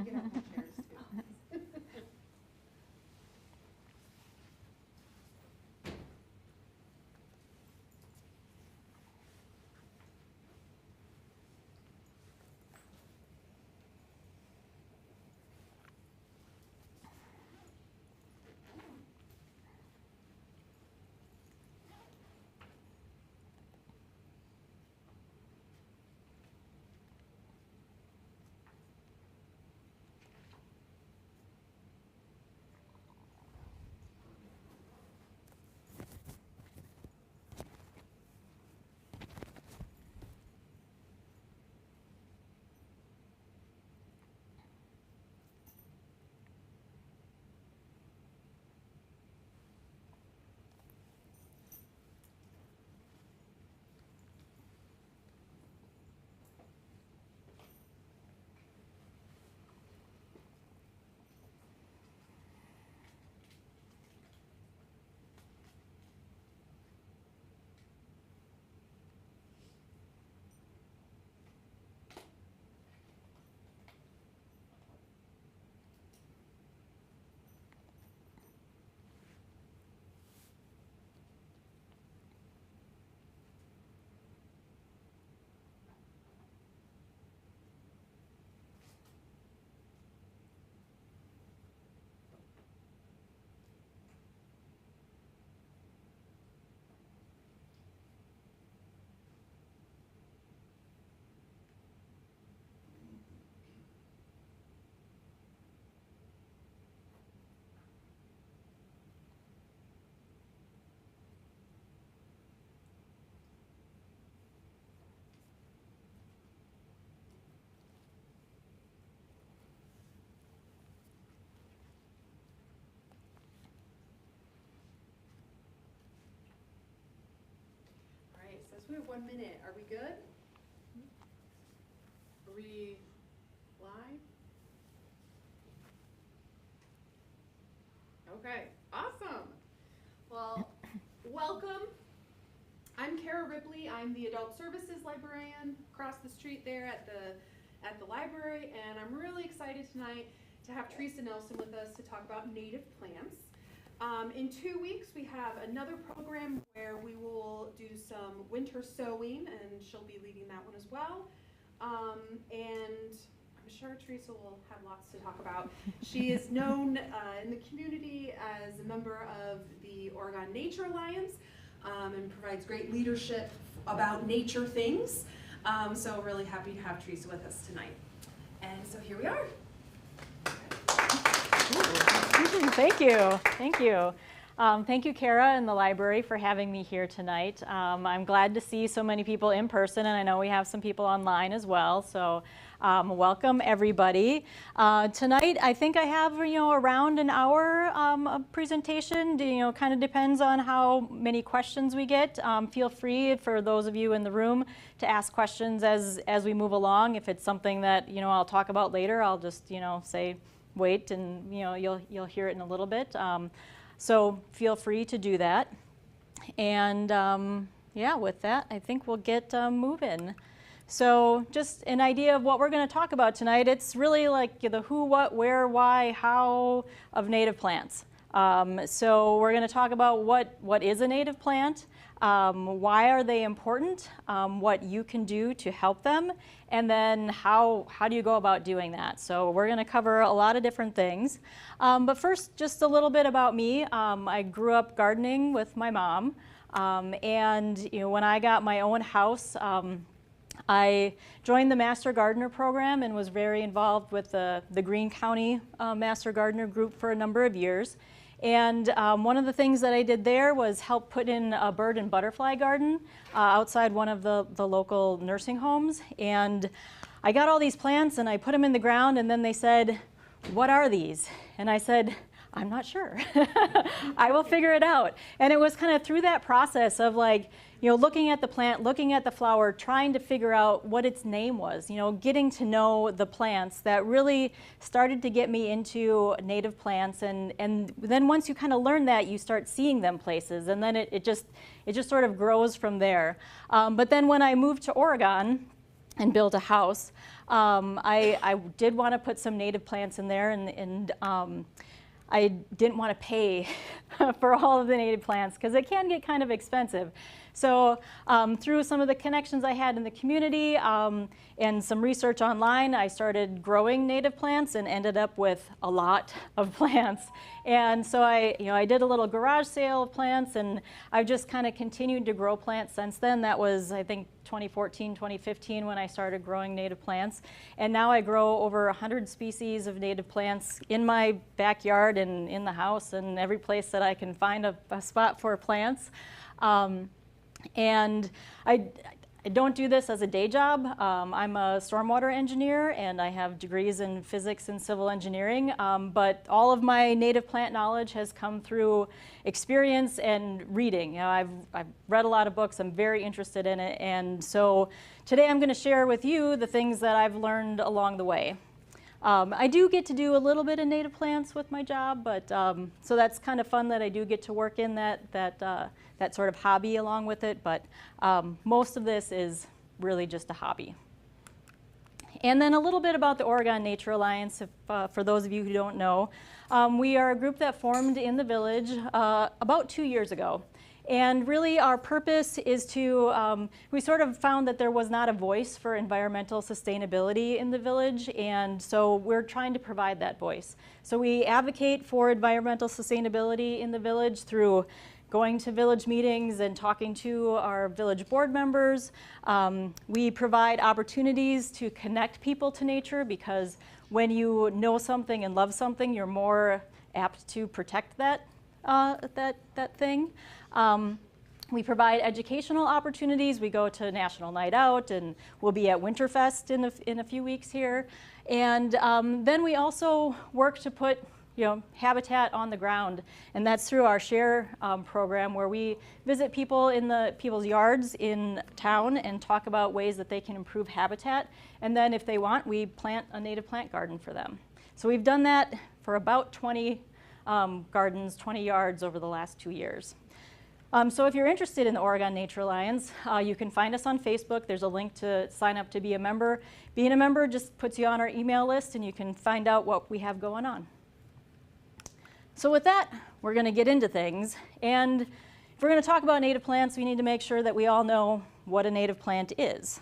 get out my chairs too. We have 1 minute. Are we good? Are we live? Okay, awesome. Well, welcome. I'm Kara Ripley. I'm the Adult Services Librarian across the street there at the library, and I'm really excited tonight to have Theresa Nelson with us to talk about native plants. In 2 weeks, we have another program where we will do some winter sowing, and she'll be leading that one as well. And I'm sure Theresa will have lots to talk about. She is known in the community as a member of the Oregon Nature Alliance and provides great leadership about nature things. So really happy to have Theresa with us tonight. And so here we are. Thank you. Thank you. Thank you, Kara and the library, for having me here tonight. I'm glad to see so many people in person, and I know we have some people online as well. So welcome, everybody. Tonight, I think I have around an hour of presentation. Kind of depends on how many questions we get. Feel free, for those of you in the room, to ask questions as we move along. If it's something that I'll talk about later, I'll just say wait, and you'll hear it in a little bit. So feel free to do that. And yeah, with that, I think we'll get moving. So just an idea of what we're going to talk about tonight. It's really like the who, what, where, why, how of native plants. So we're going to talk about what is a native plant, why are they important, what you can do to help them, and then how do you go about doing that. So we're going to cover a lot of different things. But first, just a little bit about me. I grew up gardening with my mom, and when I got my own house, I joined the Master Gardener program and was very involved with the Greene County Master Gardener group for a number of years. And one of the things that I did there was help put in a bird and butterfly garden outside one of the local nursing homes. And I got all these plants and I put them in the ground, and then they said, "What are these?" And I said, "I'm not sure. I will figure it out." And it was kind of through that process of looking at the plant, looking at the flower, trying to figure out what its name was, getting to know the plants, that really started to get me into native plants. And then once you kind of learn that, you start seeing them places, and then it just sort of grows from there. But then when I moved to Oregon, and built a house, I did want to put some native plants in there, and I didn't want to pay for all of the native plants because it can get kind of expensive. So through some of the connections I had in the community and some research online, I started growing native plants and ended up with a lot of plants. And so I did a little garage sale of plants, and I've just kind of continued to grow plants since then. That was, I think, 2014, 2015 when I started growing native plants. And now I grow over 100 species of native plants in my backyard and in the house and every place that I can find a spot for plants. And I don't do this as a day job. I'm a stormwater engineer, and I have degrees in physics and civil engineering, but all of my native plant knowledge has come through experience and reading. I've read a lot of books. I'm very interested in it, and so today I'm going to share with you the things that I've learned along the way. I do get to do a little bit of native plants with my job, but so that's kind of fun that I do get to work in that sort of hobby along with it, but most of this is really just a hobby. And then a little bit about the Oregon Nature Alliance, for those of you who don't know. We are a group that formed in the village about 2 years ago. And really our purpose is to, we sort of found that there was not a voice for environmental sustainability in the village, and so we're trying to provide that voice. So we advocate for environmental sustainability in the village through going to village meetings and talking to our village board members. We provide opportunities to connect people to nature, because when you know something and love something, you're more apt to protect that thing. We provide educational opportunities. We go to National Night Out, and we'll be at Winterfest in a few weeks here. And then we also work to put habitat on the ground, and that's through our SHARE program, where we visit people in people's yards in town and talk about ways that they can improve habitat. And then if they want, we plant a native plant garden for them. So we've done that for about 20 gardens, 20 yards over the last 2 years. So if you're interested in the Oregon Nature Alliance, you can find us on Facebook. There's a link to sign up to be a member. Being a member just puts you on our email list, and you can find out what we have going on. So with that, we're going to get into things. And if we're going to talk about native plants, we need to make sure that we all know what a native plant is.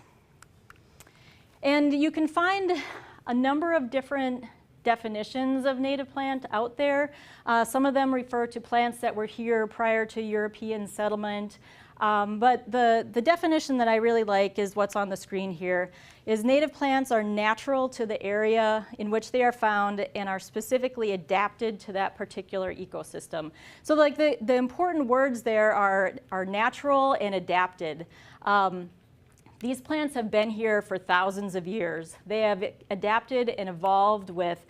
And you can find a number of different definitions of native plant out there. Some of them refer to plants that were here prior to European settlement. But the definition that I really like is what's on the screen here, is native plants are natural to the area in which they are found and are specifically adapted to that particular ecosystem. So like the important words there are natural and adapted. These plants have been here for thousands of years. They have adapted and evolved with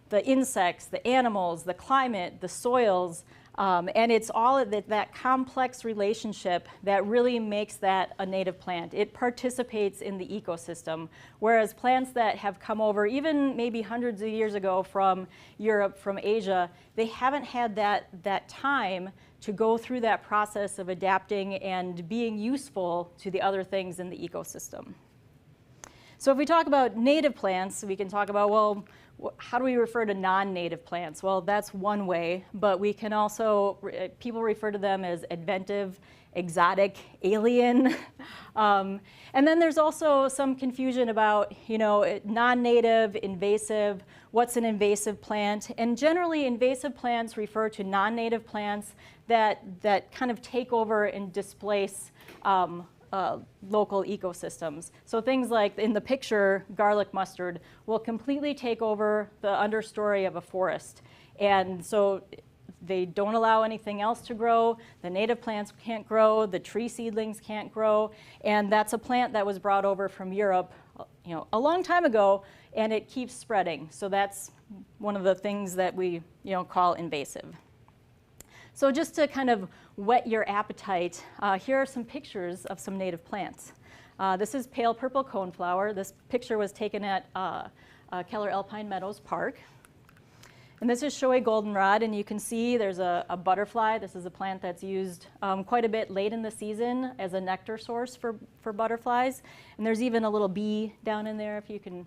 the insects, the animals, the climate, the soils, and it's all of that complex relationship that really makes that a native plant. It participates in the ecosystem, whereas plants that have come over even maybe hundreds of years ago from Europe, from Asia, they haven't had that time to go through that process of adapting and being useful to the other things in the ecosystem. So if we talk about native plants, we can talk about, well, how do we refer to non-native plants? Well, that's one way, but we can also, people refer to them as inventive, exotic, alien. And then there's also some confusion about, non-native, invasive, what's an invasive plant? And generally, invasive plants refer to non-native plants that kind of take over and displace local ecosystems. So things like in the picture, garlic mustard will completely take over the understory of a forest. And so they don't allow anything else to grow. The native plants can't grow. The tree seedlings can't grow. And that's a plant that was brought over from Europe, a long time ago, and it keeps spreading. So that's one of the things that we, call invasive. So just to kind of whet your appetite, here are some pictures of some native plants. This is pale purple coneflower. This picture was taken at Keller Alpine Meadows Park. And this is showy goldenrod, and you can see there's a butterfly. This is a plant that's used quite a bit late in the season as a nectar source for butterflies. And there's even a little bee down in there if you can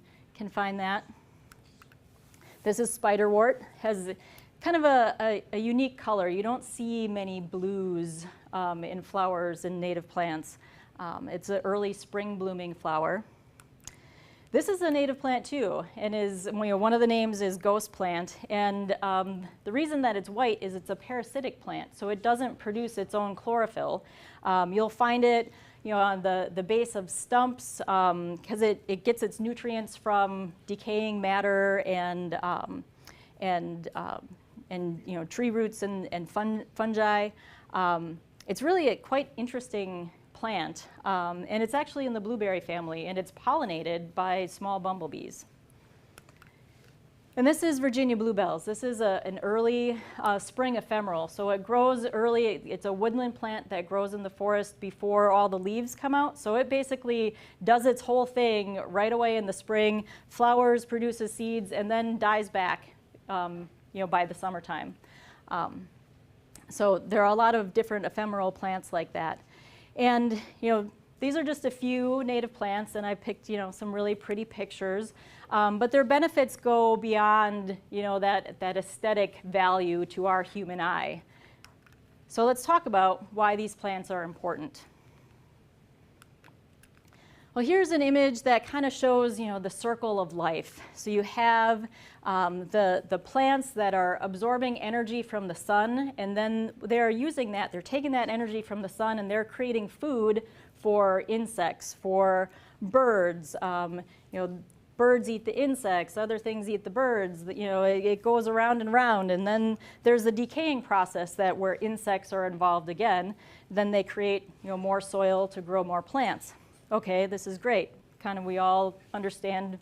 find that. This is spiderwort. Has kind of a unique color. You don't see many blues in flowers in native plants. It's an early spring blooming flower. This is a native plant too, and one of the names is ghost plant. And the reason that it's white is it's a parasitic plant, so it doesn't produce its own chlorophyll. You'll find it, on the base of stumps because it gets its nutrients from decaying matter and tree roots and fungi. It's really a quite interesting plant, and it's actually in the blueberry family, and it's pollinated by small bumblebees. And this is Virginia bluebells. This is an early spring ephemeral. So it grows early. It's a woodland plant that grows in the forest before all the leaves come out. So it basically does its whole thing right away in the spring, flowers, produces seeds, and then dies back by the summertime. So there are a lot of different ephemeral plants like that. And these are just a few native plants, and I picked some really pretty pictures. But their benefits go beyond that aesthetic value to our human eye. So let's talk about why these plants are important. Well, here's an image that kind of shows the circle of life. So you have the plants that are absorbing energy from the sun, and then they're using that. They're taking that energy from the sun, and they're creating food for insects, for birds. Birds eat the insects, other things eat the birds. It goes around and around, and then there's a decaying process where insects are involved again. Then they create more soil to grow more plants. Okay, this is great. We all understand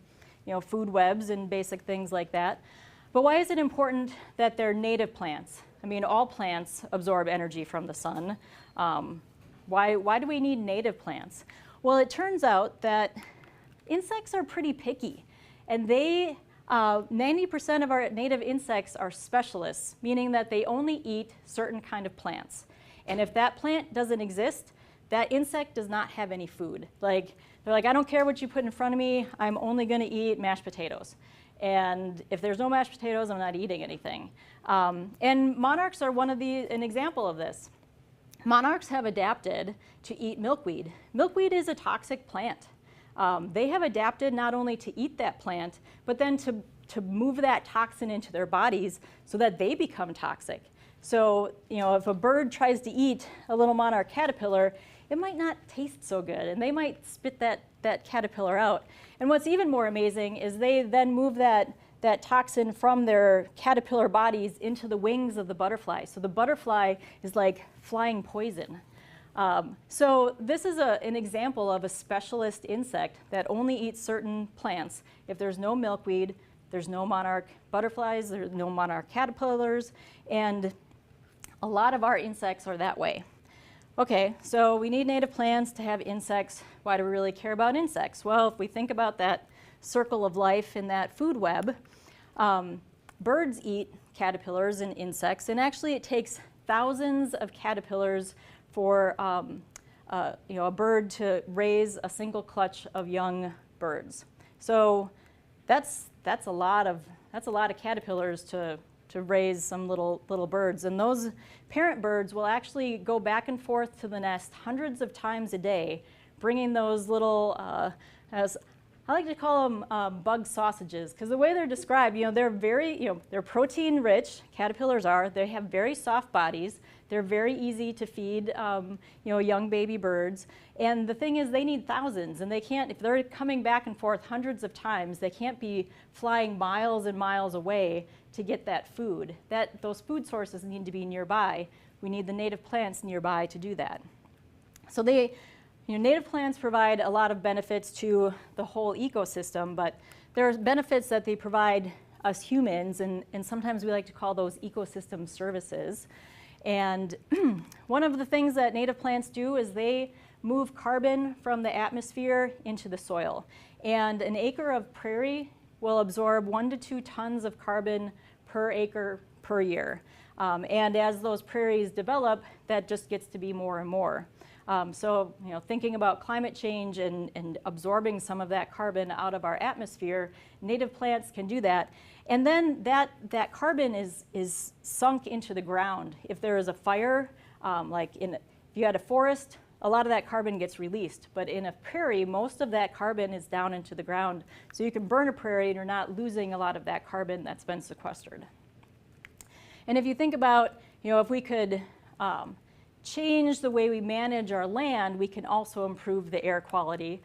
food webs and basic things like that. But why is it important that they're native plants? I mean, all plants absorb energy from the sun. Why do we need native plants? Well, it turns out that insects are pretty picky, and 90% of our native insects are specialists, meaning that they only eat certain kind of plants. And if that plant doesn't exist, that insect does not have any food. They're like, I don't care what you put in front of me, I'm only going to eat mashed potatoes. And if there's no mashed potatoes, I'm not eating anything. And monarchs are an example of this. Monarchs have adapted to eat milkweed. Milkweed is a toxic plant. They have adapted not only to eat that plant, but then to move that toxin into their bodies so that they become toxic. So, if a bird tries to eat a little monarch caterpillar, it might not taste so good, and they might spit that caterpillar out. And what's even more amazing is they then move that toxin from their caterpillar bodies into the wings of the butterfly. So the butterfly is like flying poison. So this is an example of a specialist insect that only eats certain plants. If there's no milkweed, there's no monarch butterflies, there's no monarch caterpillars, and a lot of our insects are that way. Okay, so we need native plants to have insects. Why do we really care about insects? Well, if we think about that circle of life in that food web, birds eat caterpillars and insects, and actually it takes thousands of caterpillars for a bird to raise a single clutch of young birds. So that's a lot of caterpillars to raise some little birds. And those parent birds will actually go back and forth to the nest hundreds of times a day, bringing those little, as I like to call them bug sausages, because the way they're described, they're very, they're protein rich, caterpillars are, they have very soft bodies, they're very easy to feed, young baby birds. And the thing is, they need thousands, and they can't, if they're coming back and forth hundreds of times, they can't be flying miles and miles away to get that food. Those food sources need to be nearby. We need the native plants nearby to do that. So native plants provide a lot of benefits to the whole ecosystem, but there are benefits that they provide us humans, and sometimes we like to call those ecosystem services. And one of the things that native plants do is they move carbon from the atmosphere into the soil. And an acre of prairie will absorb 1 to 2 tons of carbon per acre per year. And as those prairies develop, that just gets to be more and more. So, thinking about climate change and absorbing some of that carbon out of our atmosphere, native plants can do that. And then that carbon is sunk into the ground. If there is a fire, if you had a forest, a lot of that carbon gets released. But in a prairie, most of that carbon is down into the ground. So you can burn a prairie and you're not losing a lot of that carbon that's been sequestered. And if you think about, if we could change the way we manage our land, we can also improve the air quality.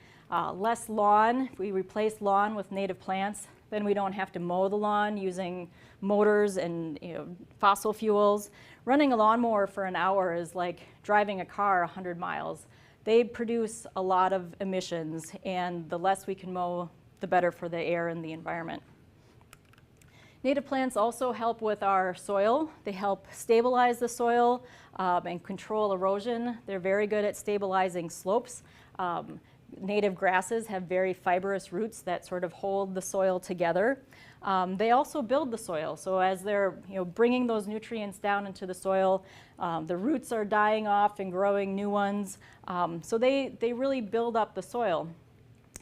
Less lawn, if we replace lawn with native plants, then we don't have to mow the lawn using motors and fossil fuels. Running a lawnmower for an hour is like driving a car 100 miles. They produce a lot of emissions, and the less we can mow, the better for the air and the environment. Native plants also help with our soil. They help stabilize the soil and control erosion. They're very good at stabilizing slopes. Native grasses have very fibrous roots that sort of hold the soil together. They also build the soil. So as they're bringing those nutrients down into the soil, the roots are dying off and growing new ones. So they really build up the soil.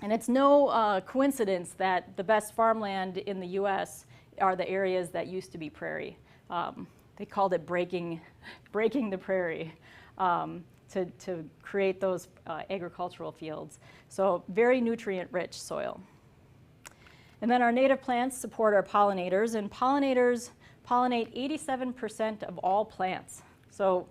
And it's no coincidence that the best farmland in the US are the areas that used to be prairie. They called it breaking the prairie to create those agricultural fields. So very nutrient-rich soil. And then our native plants support our pollinators, and pollinators pollinate 87% of all plants. So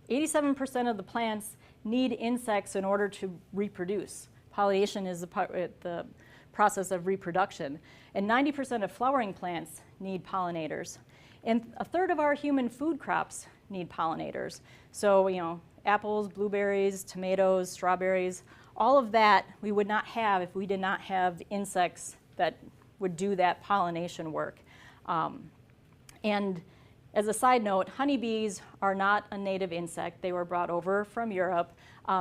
87% of the plants need insects in order to reproduce. Pollination is the process of reproduction. And 90% of flowering plants need pollinators. And a third of our human food crops need pollinators. So, apples, blueberries, tomatoes, strawberries, all of that we would not have if we did not have insects that would do that pollination work. And as a side note, honeybees are not a native insect. They were brought over from Europe.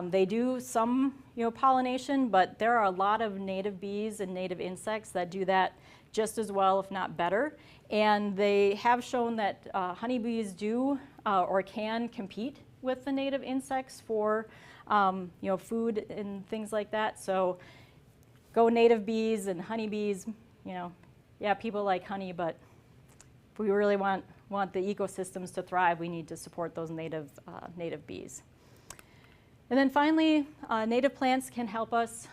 They do some pollination, but there are a lot of native bees and native insects that do that just as well, if not better. And they have shown that honeybees do or can compete with the native insects for food and things like that. So go native bees and honeybees. Yeah, people like honey, but if we really want the ecosystems to thrive, we need to support those native bees. And then finally, native plants can help us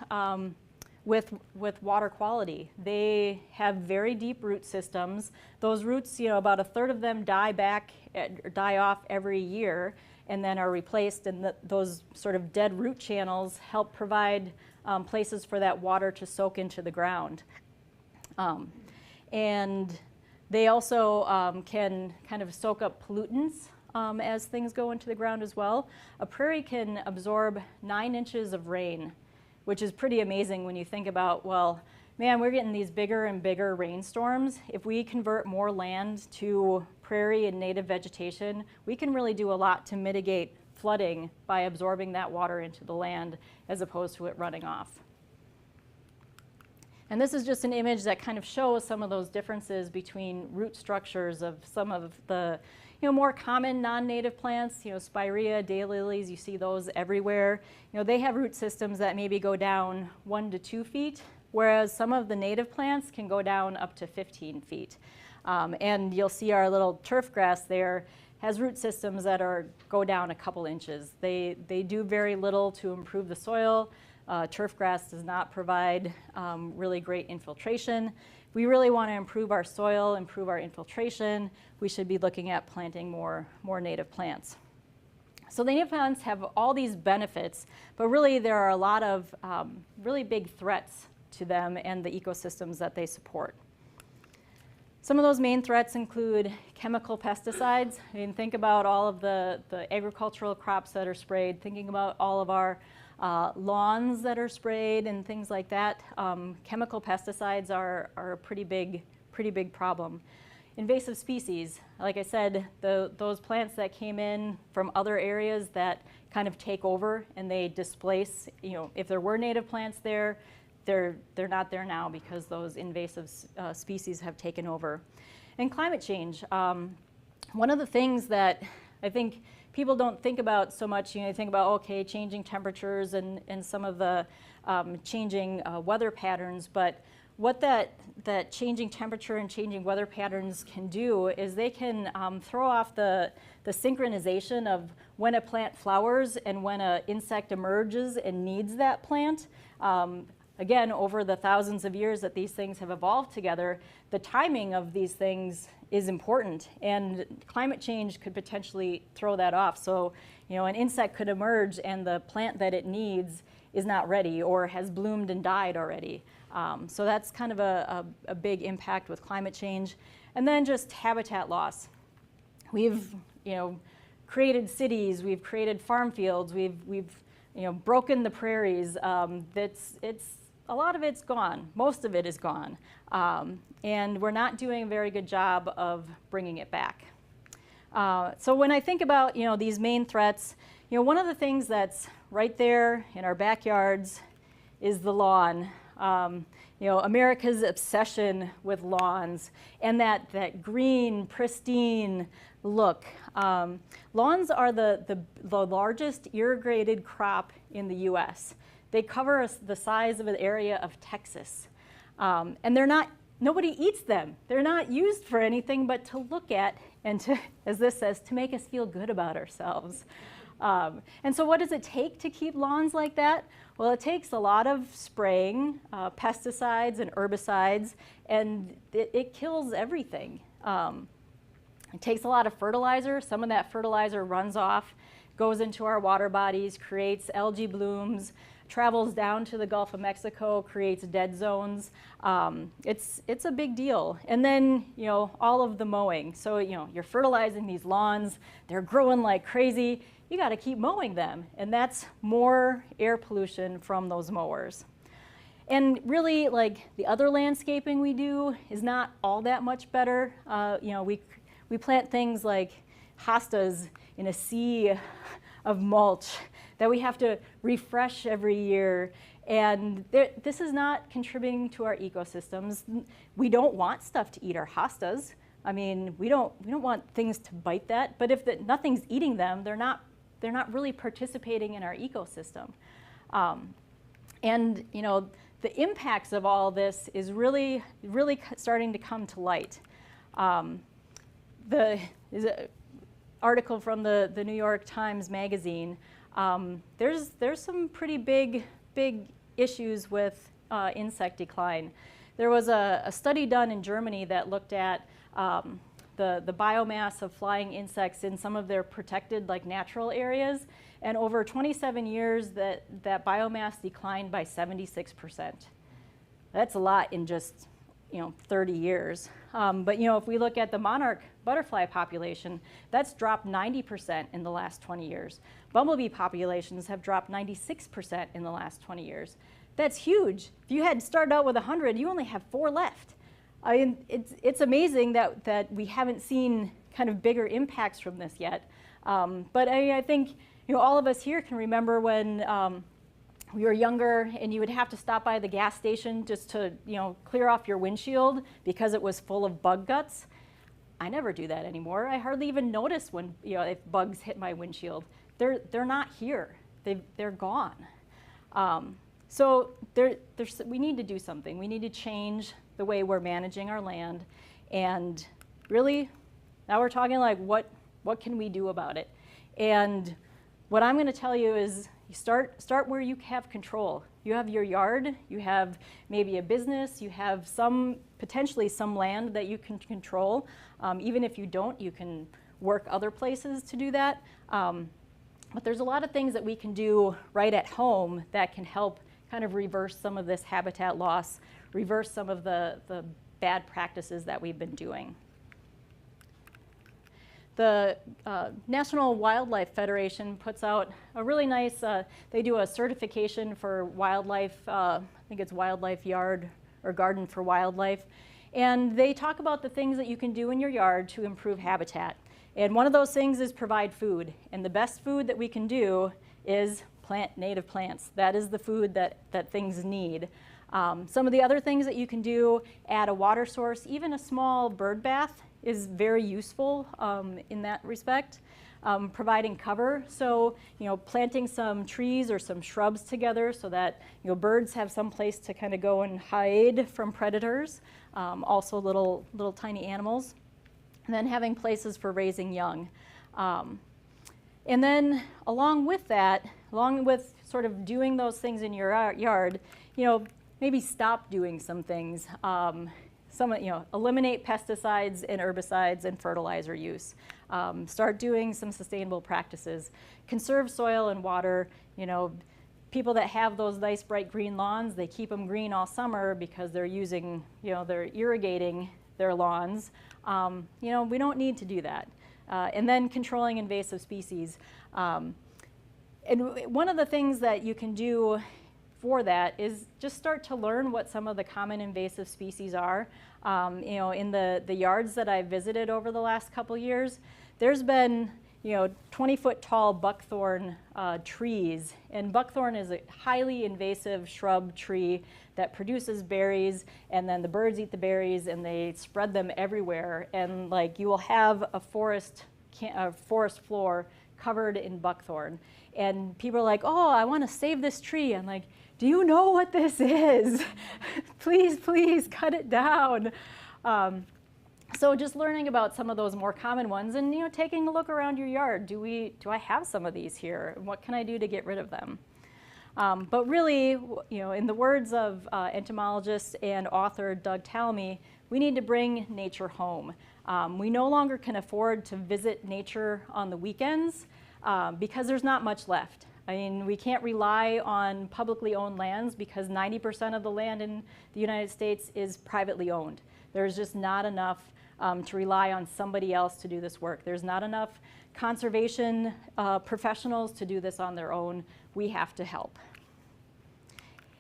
with water quality. They have very deep root systems. Those roots, about a third of them die off every year and then are replaced, and those sort of dead root channels help provide places for that water to soak into the ground. And they also can kind of soak up pollutants as things go into the ground as well. A prairie can absorb 9 inches of rain, which is pretty amazing when you think about, well, man, we're getting these bigger and bigger rainstorms. If we convert more land to prairie and native vegetation, we can really do a lot to mitigate flooding by absorbing that water into the land as opposed to it running off. And this is just an image that kind of shows some of those differences between root structures of some of the more common non-native plants, spirea, daylilies, you see those everywhere. They have root systems that maybe go down 1 to 2 feet, whereas some of the native plants can go down up to 15 feet. And you'll see our little turf grass there has root systems that go down a couple inches. They do very little to improve the soil. Turf grass does not provide really great infiltration. If we really want to improve our soil, improve our infiltration, we should be looking at planting more native plants. So the native plants have all these benefits, but really there are a lot of really big threats to them and the ecosystems that they support. Some of those main threats include chemical pesticides. Think about all of the agricultural crops that are sprayed, thinking about all of our lawns that are sprayed and things like that. Chemical pesticides are a pretty big problem. Invasive species, like I said, those plants that came in from other areas that kind of take over and they displace, if there were native plants there, they're not there now because those invasive species have taken over. and climate change. One of the things that I think people don't think about so much, you think about, okay, changing temperatures and some of the changing weather patterns, but what that changing temperature and changing weather patterns can do is they can throw off the synchronization of when a plant flowers and when an insect emerges and needs that plant. Again, over the thousands of years that these things have evolved together, the timing of these things is important, and climate change could potentially throw that off. So, an insect could emerge and the plant that it needs is not ready or has bloomed and died already. So that's kind of a big impact with climate change. And then just habitat loss. We've, created cities, we've created farm fields, we've broken the prairies. It's a lot of it's gone. Most of it is gone. And we're not doing a very good job of bringing it back. So when I think about, these main threats, one of the things that's right there in our backyards is the lawn. America's obsession with lawns and that green, pristine look. Lawns are the largest irrigated crop in the U.S. They cover the size of an area of Texas. And nobody eats them. They're not used for anything but to look at and to, as this says, to make us feel good about ourselves. And so what does it take to keep lawns like that? Well, it takes a lot of spraying, pesticides and herbicides, and it kills everything. It takes a lot of fertilizer. Some of that fertilizer runs off, goes into our water bodies, creates algae blooms, travels down to the Gulf of Mexico, creates dead zones. It's a big deal. And then, all of the mowing. So, you're fertilizing these lawns, they're growing like crazy. You got to keep mowing them, and that's more air pollution from those mowers. And really, like, the other landscaping we do is not all that much better. We plant things like hostas in a sea of mulch that we have to refresh every year, and this is not contributing to our ecosystems. We don't want stuff to eat our hostas. I mean, we don't want things to bite that, but if nothing's eating them, they're not really participating in our ecosystem. And the impacts of all this is really starting to come to light. Is an article from the New York Times Magazine. There's some pretty big issues with insect decline. There was a study done in Germany that looked at the biomass of flying insects in some of their protected, like, natural areas, and over 27 years that biomass declined by 76%. That's a lot in just 30 years. But if we look at the monarch butterfly population, that's dropped 90% in the last 20 years. Bumblebee populations have dropped 96% in the last 20 years. That's huge. If you had started out with 100, you only have 4 left. I mean, it's amazing that we haven't seen kind of bigger impacts from this yet. But I think all of us here can remember when we were younger and you would have to stop by the gas station just to clear off your windshield because it was full of bug guts. I never do that anymore. I hardly even notice when if bugs hit my windshield. They're not here. They're gone. So we need to do something. We need to change the way we're managing our land, and really, now we're talking like what can we do about it? And what I'm going to tell you is you start where you have control. You have your yard, you have maybe a business, you have potentially some land that you can control. Even if you don't, you can work other places to do that. But there's a lot of things that we can do right at home that can help kind of reverse some of this habitat loss, reverse some of the bad practices that we've been doing. The National Wildlife Federation puts out a really nice, they do a certification for wildlife, I think it's wildlife yard or garden for wildlife. And they talk about the things that you can do in your yard to improve habitat. And one of those things is provide food. And the best food that we can do is plant native plants. That is the food that things need. Some of the other things that you can do, add a water source, even a small bird bath is very useful in that respect. Providing cover, so planting some trees or some shrubs together so that birds have some place to kind of go and hide from predators, also little tiny animals, and then having places for raising young. And then along with that, along with sort of doing those things in your yard, maybe stop doing some things. Eliminate pesticides and herbicides and fertilizer use. Start doing some sustainable practices. Conserve soil and water. People that have those nice bright green lawns, they keep them green all summer because they're using, they're irrigating their lawns. We don't need to do that. And then controlling invasive species. And one of the things that you can do for that is just start to learn what some of the common invasive species are. In the yards that I've visited over the last couple years, there's been 20-foot tall buckthorn trees, and buckthorn is a highly invasive shrub tree that produces berries, and then the birds eat the berries and they spread them everywhere, and you will have a forest floor covered in buckthorn. And people are like, oh, I want to save this tree. I'm like, do you know what this is? Please cut it down. So just learning about some of those more common ones and taking a look around your yard. Do I have some of these here? What can I do to get rid of them? But really, in the words of entomologist and author Doug Tallamy, we need to bring nature home. We no longer can afford to visit nature on the weekends because there's not much left. I mean, we can't rely on publicly owned lands because 90% of the land in the United States is privately owned. There's just not enough to rely on somebody else to do this work. There's not enough conservation professionals to do this on their own. We have to help.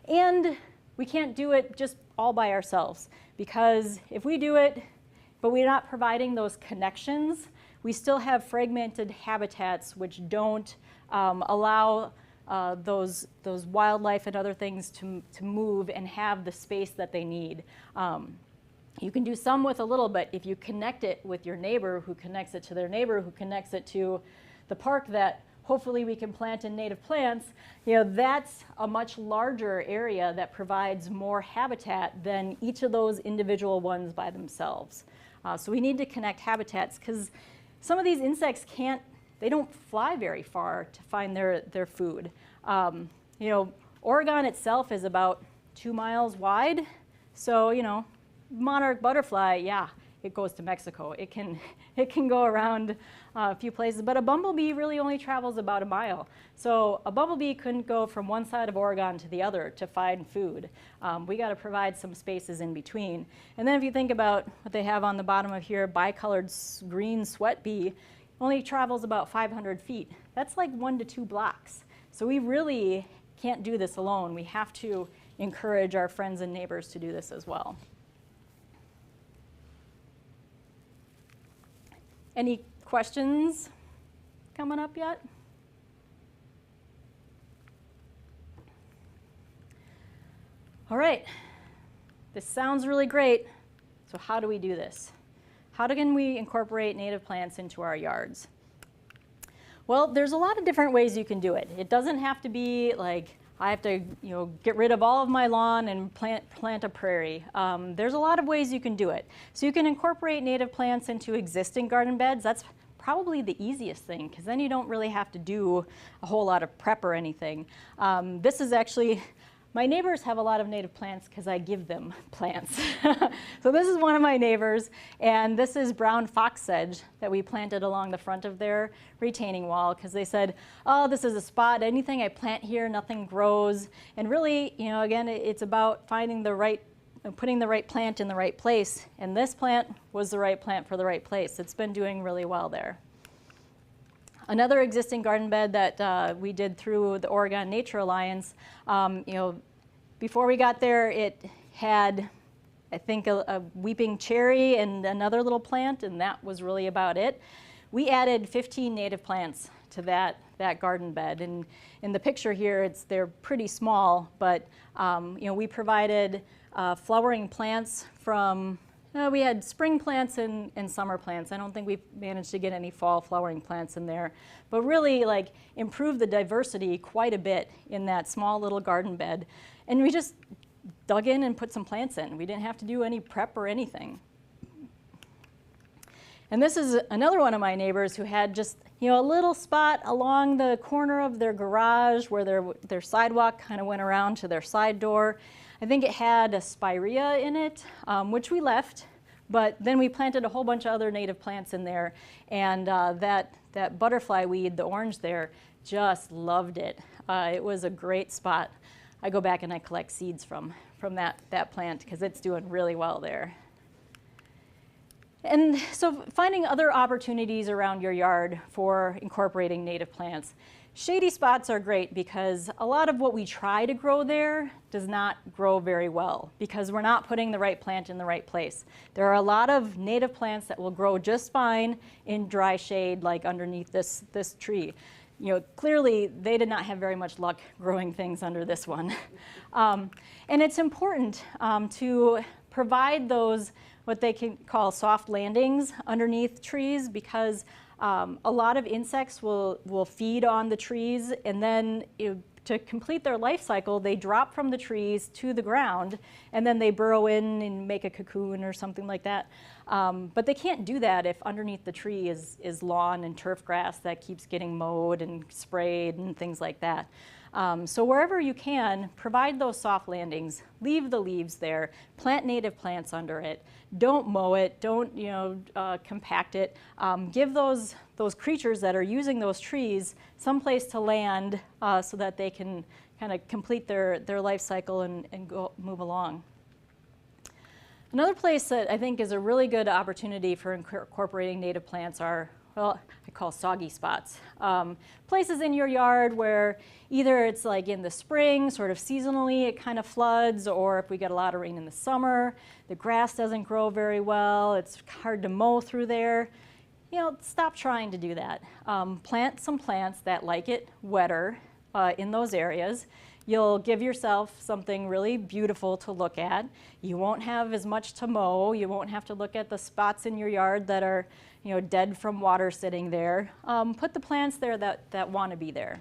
And we can't do it just all by ourselves, because if we do it, but we're not providing those connections, we still have fragmented habitats which don't allow those wildlife and other things to move and have the space that they need. You can do some with a little, but if you connect it with your neighbor who connects it to their neighbor who connects it to the park that hopefully we can plant in native plants, that's a much larger area that provides more habitat than each of those individual ones by themselves. So we need to connect habitats because some of these insects they don't fly very far to find their food. Oregon itself is about 2 miles wide, so monarch butterfly, yeah, it goes to Mexico. It can go around a few places, but a bumblebee really only travels about 1 mile. So a bumblebee couldn't go from one side of Oregon to the other to find food. We got to provide some spaces in between. And then if you think about what they have on the bottom of here, bicolored green sweat bee, only travels about 500 feet. That's like 1 to 2 blocks. So we really can't do this alone. We have to encourage our friends and neighbors to do this as well. Any questions coming up yet? All right, this sounds really great. So how do we do this? How can we incorporate native plants into our yards? Well, there's a lot of different ways you can do it. It doesn't have to be like I have to get rid of all of my lawn and plant a prairie. There's a lot of ways you can do it. So you can incorporate native plants into existing garden beds. That's probably the easiest thing because then you don't really have to do a whole lot of prep or anything. This is actually, my neighbors have a lot of native plants because I give them plants. So this is one of my neighbors, and this is brown fox sedge that we planted along the front of their retaining wall because they said, oh, this is a spot, anything I plant here, nothing grows. And really, again, it's about finding putting the right plant in the right place, and this plant was the right plant for the right place. It's been doing really well there. Another existing garden bed that we did through the Oregon Nature Alliance, before we got there, it had, I think, a weeping cherry and another little plant, and that was really about it. We added 15 native plants to that garden bed, and in the picture here, they're pretty small, but we provided flowering plants from We had spring plants and summer plants. I don't think we managed to get any fall flowering plants in there, but really like improved the diversity quite a bit in that small little garden bed. And we just dug in and put some plants in. We didn't have to do any prep or anything. And this is another one of my neighbors who had just, you know, a little spot along the corner of their garage where their sidewalk kind of went around to their side door. I think it had a spirea in it, which we left, but then we planted a whole bunch of other native plants in there, and that butterfly weed, the orange there, just loved it. It was a great spot. I go back and I collect seeds from that plant because it's doing really well there. And so finding other opportunities around your yard for incorporating native plants. Shady spots are great because a lot of what we try to grow there does not grow very well because we're not putting the right plant in the right place. There are a lot of native plants that will grow just fine in dry shade, like underneath this tree. You know, clearly they did not have very much luck growing things under this one. And it's important to provide those what they can call soft landings underneath trees because a lot of insects will feed on the trees, and then to complete their life cycle, they drop from the trees to the ground, and then they burrow in and make a cocoon or something like that. But they can't do that if underneath the tree is lawn and turf grass that keeps getting mowed and sprayed and things like that. So wherever you can, provide those soft landings. Leave the leaves there. Plant native plants under it. Don't mow it. Don't compact it. Give those creatures that are using those trees someplace to land so that they can kind of complete their life cycle and move along. Another place that I think is a really good opportunity for incorporating native plants are, well, I call soggy spots. Places in your yard where either it's like in the spring, sort of seasonally, it kind of floods, or if we get a lot of rain in the summer, the grass doesn't grow very well, it's hard to mow through there. You know, stop trying to do that. Plant some plants that like it wetter in those areas. You'll give yourself something really beautiful to look at. You won't have as much to mow. You won't have to look at the spots in your yard that are, dead from water sitting there. Put the plants there that want to be there.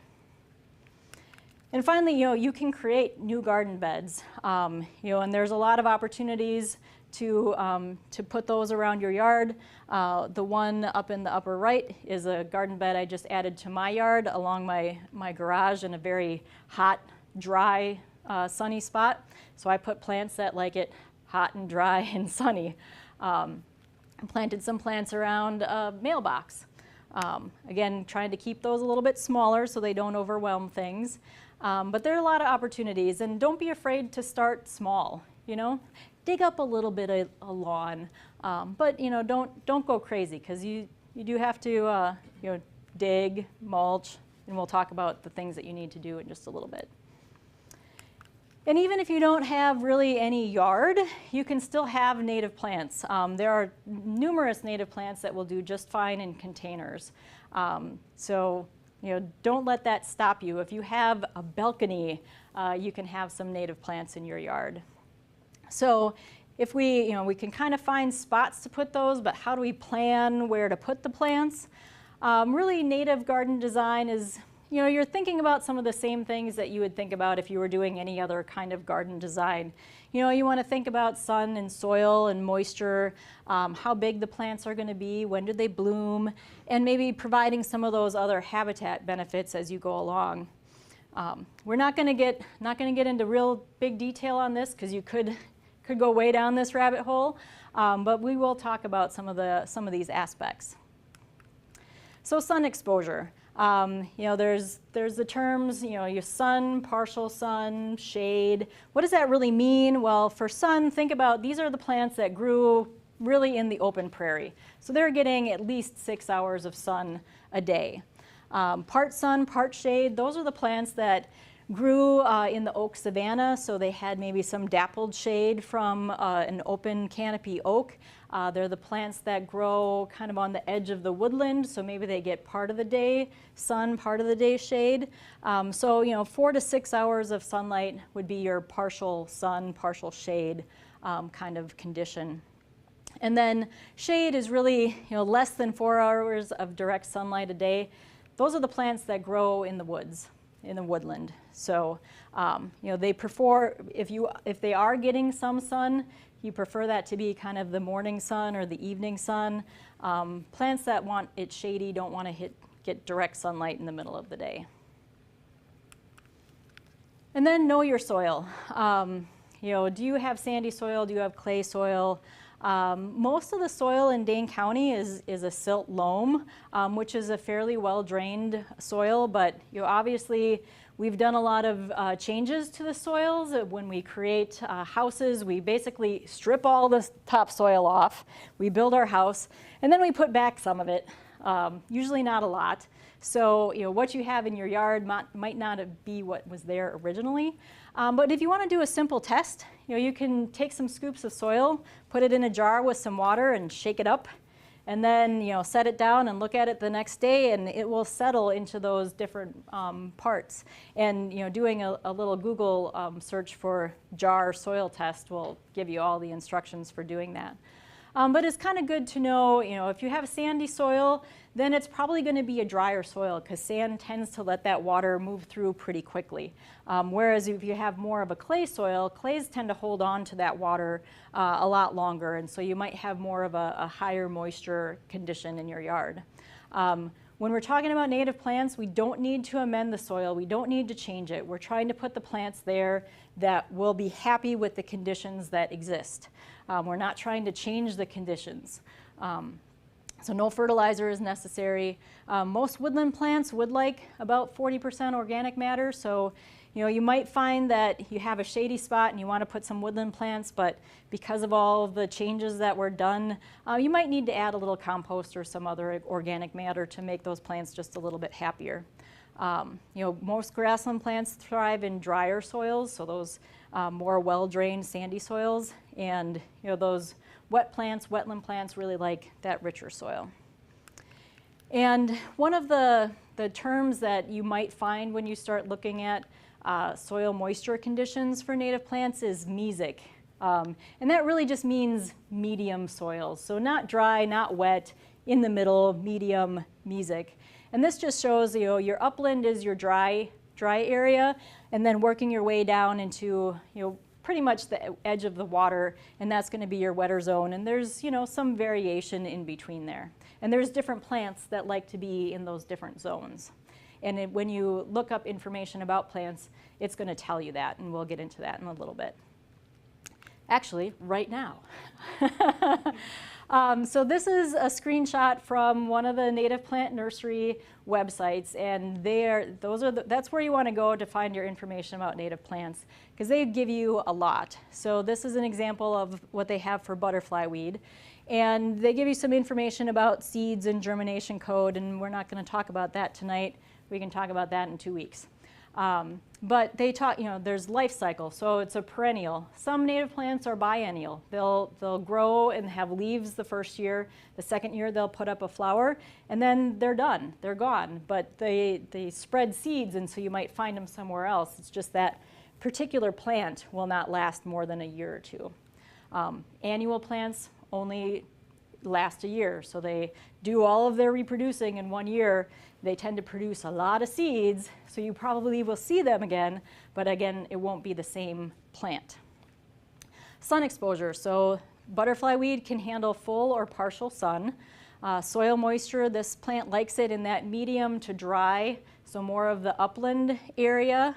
And finally, you can create new garden beds. And there's a lot of opportunities to put those around your yard. The one up in the upper right is a garden bed I just added to my yard along my garage in a very hot, dry, sunny spot. So I put plants that like it hot and dry and sunny. I planted some plants around a mailbox. Again, trying to keep those a little bit smaller so they don't overwhelm things. But there are a lot of opportunities, and don't be afraid to start small. Dig up a little bit of a lawn, but don't go crazy because you do have to dig, mulch, and we'll talk about the things that you need to do in just a little bit. And even if you don't have really any yard, you can still have native plants. There are numerous native plants that will do just fine in containers. So don't let that stop you. If you have a balcony, you can have some native plants in your yard. So if we can kind of find spots to put those, but how do we plan where to put the plants? Really, native garden design is, you're thinking about some of the same things that you would think about if you were doing any other kind of garden design. You want to think about sun and soil and moisture, how big the plants are going to be, when do they bloom, and maybe providing some of those other habitat benefits as you go along. We're not going to get into real big detail on this because you could go way down this rabbit hole, but we will talk about some of these aspects. So sun exposure. There's the terms, your sun, partial sun, shade. What does that really mean? Well, for sun, think about these are the plants that grew really in the open prairie. So they're getting at least 6 hours of sun a day. Part sun, part shade, those are the plants that grew in the oak savanna, so they had maybe some dappled shade from an open canopy oak. They're the plants that grow kind of on the edge of the woodland, so maybe they get part of the day sun, part of the day shade. So 4 to 6 hours of sunlight would be your partial sun, partial shade kind of condition. And then shade is really, less than 4 hours of direct sunlight a day. Those are the plants that grow in the woods, in the woodland. So, they prefer, if they are getting some sun, you prefer that to be kind of the morning sun or the evening sun. Plants that want it shady don't want to get direct sunlight in the middle of the day. And then know your soil. Do you have sandy soil? Do you have clay soil? Most of the soil in Dane County is a silt loam, which is a fairly well-drained soil, but obviously we've done a lot of changes to the soils. When we create houses, we basically strip all the topsoil off, we build our house, and then we put back some of it, usually not a lot. So what you have in your yard might not be what was there originally. But if you want to do a simple test, you can take some scoops of soil, put it in a jar with some water and shake it up, and then set it down and look at it the next day, and it will settle into those different parts. And doing a little Google search for jar soil test will give you all the instructions for doing that. But it's kind of good to know, if you have sandy soil, then it's probably going to be a drier soil because sand tends to let that water move through pretty quickly. Whereas if you have more of a clay soil, clays tend to hold on to that water a lot longer, and so you might have more of a higher moisture condition in your yard. When we're talking about native plants, we don't need to amend the soil. We don't need to change it. We're trying to put the plants there that will be happy with the conditions that exist. We're not trying to change the conditions. So no fertilizer is necessary. Most woodland plants would like about 40% organic matter. So you might find that you have a shady spot and you want to put some woodland plants, but because of all of the changes that were done, you might need to add a little compost or some other organic matter to make those plants just a little bit happier. Most grassland plants thrive in drier soils, so those more well-drained sandy soils, and those wetland plants really like that richer soil. And one of the terms that you might find when you start looking at soil moisture conditions for native plants is mesic. And that really just means medium soils. So not dry, not wet, in the middle, medium, mesic. And this just shows your upland is your dry area, and then working your way down into pretty much the edge of the water, and that's going to be your wetter zone. And there's some variation in between there. And there's different plants that like to be in those different zones. And when you look up information about plants, it's going to tell you that, and we'll get into that in a little bit. Actually, right now. So this is a screenshot from one of the native plant nursery websites, and that's where you want to go to find your information about native plants, because they give you a lot. So this is an example of what they have for butterfly weed, and they give you some information about seeds and germination code, and we're not going to talk about that tonight. We can talk about that in 2 weeks. But they talk, there's life cycle, so it's a perennial. Some native plants are biennial. They'll grow and have leaves the first year. The second year they'll put up a flower, and then they're done. They're gone. But they spread seeds, and so you might find them somewhere else. It's just that particular plant will not last more than a year or two. Annual plants only last a year, so they do all of their reproducing in 1 year. They tend to produce a lot of seeds, so you probably will see them again, but again, it won't be the same plant. Sun exposure, so butterfly weed can handle full or partial sun. Soil moisture, this plant likes it in that medium to dry, so more of the upland area.